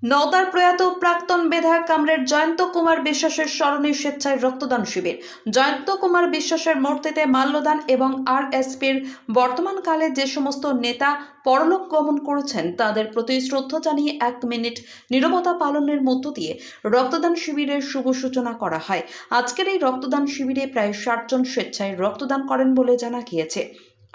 নওদার প্রয়াত প্রাক্তন বিধায়ক কামরেড জয়ন্ত কুমার বিশ্বাসের স্মরণে স্বেচ্ছায় রক্তদান শিবির। জয়ন্ত কুমার বিশ্বাসের মূর্তিতে মাল্যদান এবং আরএসপির বর্তমানকালে যে সমস্ত নেতা পরলোক গমন করেছেন তাদের প্রতি শ্রদ্ধা জানিয়ে 1 মিনিট নীরবতা পালনের মধ্য দিয়ে রক্তদান শিবিরের শুভ সূচনা করা হয়। আজকের এই রক্তদান শিবিরে প্রায় 60 জন স্বেচ্ছায় রক্তদান করেন বলে জানা গিয়েছে।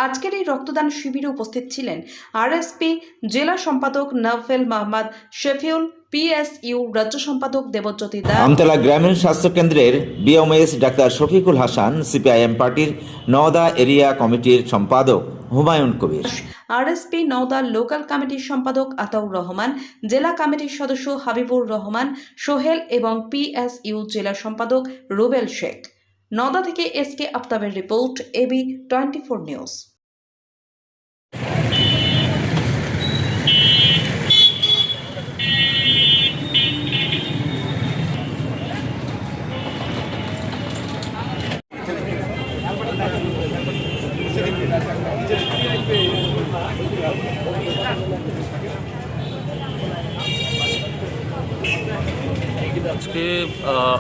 আজকের এই রক্তদান শিবিরে উপস্থিত ছিলেন আরএসপি জেলা সম্পাদক নওফেল মোহাম্মদ শফিউল, পিএসইউ রাজ্য সম্পাদক দেবজ্যোতি দাস, আমতলা গ্রামীণ স্বাস্থ্য কেন্দ্রের BMS doctor Shafiqul Hasan, CPIM পার্টির নওদা এরিয়া কমিটির সম্পাদক হুমায়ুন কবির, আরএসপি নওদা লোকাল কমিটির সম্পাদক আতাউর রহমান, জেলা কমিটির সদস্য হাবিবুর রহমান সোহেল এবং পিএসইউ জেলা সম্পাদক রুবেল শেখ। নওদা থেকে এসকে আফতাবের রিপোর্ট, এবি 24 নিউজ। আজকে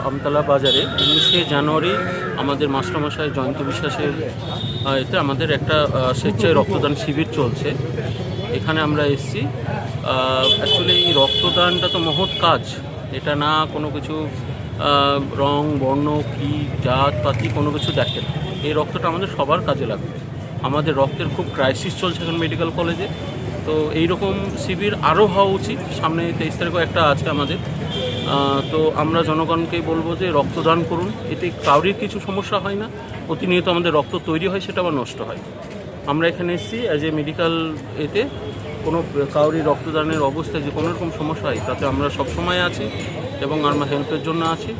আমতলা বাজারে 19শে জানুয়ারি আমাদের মাস্টারমশাই জয়ন্ত বিশ্বাসের এতে আমাদের একটা স্বেচ্ছায় রক্তদান শিবির চলছে। এখানে আমরা এসেছি। অ্যাকচুয়ালি এই রক্তদানটা তো মহৎ কাজ, এটা না কোনো কিছু রং বর্ণ কি জাত পাতি কোনো কিছু দেখে না। এই রক্তটা আমাদের সবার কাজে লাগবে। আমাদের রক্তের খুব ক্রাইসিস চলছে এখন মেডিকেল কলেজে, তো এইরকম শিবির আরও হওয়া উচিত। সামনে 23 তারিখও একটা আছে আমাদের। তো আমরা জনগণকেই বলবো যে রক্তদান করুন, এতে কাউরির কিছু সমস্যা হয় না। প্রতিনিয়ত আমাদের রক্ত তৈরি হয়, সেটা আবার নষ্ট হয়। আমরা এখানে এসেছি অ্যাজ এ মেডিকেল এতে কোনো কাউরি রক্তদানের অবস্থায় যে কোনো রকম সমস্যা হয় তাতে আমরা সবসময় আছি এবং আমরা হেল্পের জন্য আছি।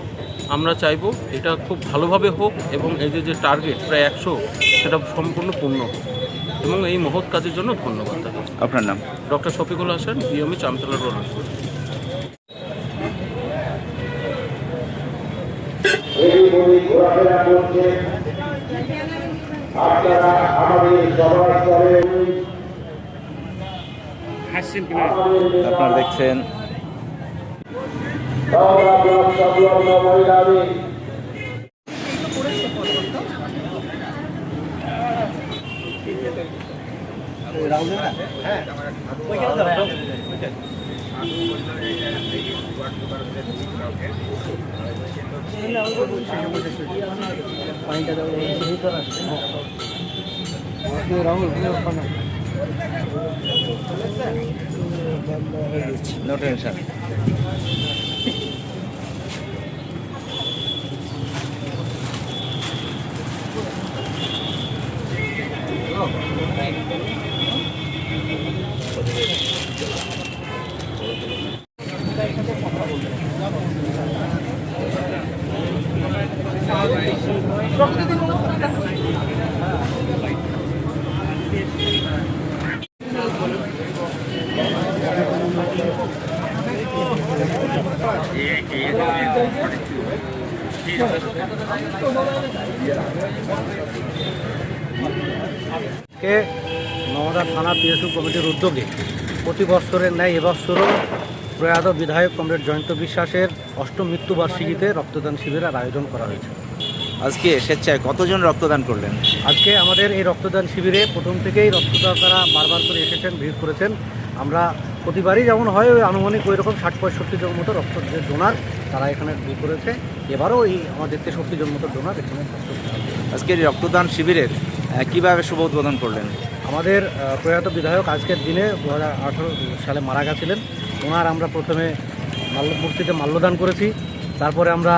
আমরা চাইবো এটা খুব ভালোভাবে হোক এবং এই যে টার্গেট প্রায় 100 সেটা সম্পূর্ণ পূর্ণ হোক এবং এই মহৎ কাজের জন্য ধন্যবাদ। আপনার নাম? Doctor Shafiqul Hasan, BMS Amtala road. আপনারা দেখছেন নো টেনশন। নওদা থানা পিএসইউ কমিটির উদ্যোগে প্রতি বছরের ন্যায় এবছরও প্রয়াত বিধায়ক কমরেড জয়ন্ত বিশ্বাসের 8ম মৃত্যুবার্ষিকীতে রক্তদান শিবিরের আয়োজন করা হয়েছে। আজকে স্বেচ্ছায় কতজন রক্তদান করলেন? আজকে আমাদের এই রক্তদান শিবিরে প্রথম থেকেই রক্তদাতারা বারবার করে এসেছেন, ভিড় করেছেন। আমরা প্রতিবারই যেমন হয় ওই আনুমানিক ওই রকম 60-65 জন মতো রক্ত যে ডোনার তারা এখানে ভিড় করেছে। এবারও এই আমাদের 63 জন মতো ডোনার এখানে আজকের এই রক্তদান শিবিরের কীভাবে শুভ উদ্বোধন করলেন? আমাদের প্রয়াত বিধায়ক আজকের দিনে 2018 সালে মারা গেছিলেন। ওনার আমরা প্রথমে মূর্তিতে মাল্যদান করেছি। তারপরে আমরা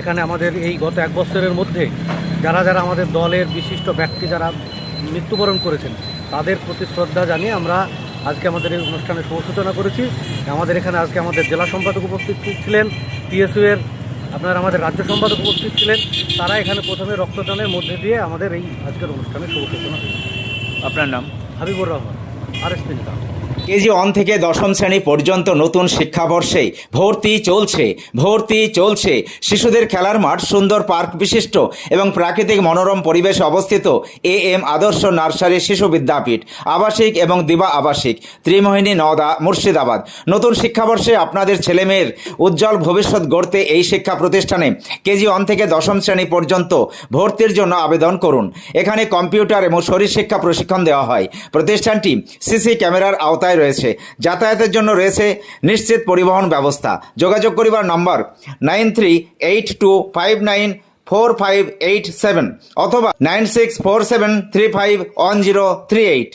এখানে আমাদের এই গত 1 বছরের মধ্যে যারা যারা আমাদের দলের বিশিষ্ট ব্যক্তি যারা মৃত্যুবরণ করেছেন তাদের প্রতি শ্রদ্ধা জানিয়ে আমরা আজকে আমাদের এই অনুষ্ঠানের শুভ সূচনা করেছি। আমাদের এখানে আজকে আমাদের জেলা সম্পাদক উপস্থিত ছিলেন, পিএসইউ এর আমাদের রাজ্য সম্পাদক উপস্থিত ছিলেন। তারা এখানে প্রথমে রক্তদানের মধ্যে দিয়ে আমাদের এই আজকের অনুষ্ঠানের শুভ সূচনা হয়েছে। আপনার নাম? হাবিবুর রহমান, আরএসপি নেতা। কেজি 1 থেকে দশম শ্রেণী পর্যন্ত নতুন শিক্ষাবর্ষে ভর্তি চলছে। শিশুদের খেলার মাঠ, সুন্দর পার্ক বিশিষ্ট এবং প্রাকৃতিক মনোরম পরিবেশে অবস্থিত AM আদর্শ নার্সারি শিশু বিদ্যাপীঠ, আবাসিক এবং দিবা আবাসিক, ত্রিমোহিনী, নওদা, মুর্শিদাবাদ। নতুন শিক্ষাবর্ষে আপনাদের ছেলেমেয়ের উজ্জ্বল ভবিষ্যৎ গড়তে এই শিক্ষা প্রতিষ্ঠানে কেজি 1 থেকে দশম শ্রেণী পর্যন্ত ভর্তির জন্য আবেদন করুন। এখানে কম্পিউটার এবং শরীরশিক্ষা প্রশিক্ষণ দেওয়া হয়। প্রতিষ্ঠানটি সিসি ক্যামেরার আওতায় রয়েছে। যাতায়াতের জন্য রয়েছে নিশ্চিত পরিবহন ব্যবস্থা। যোগাযোগ করিবার নম্বর 9382594587 অথবা 9647351038।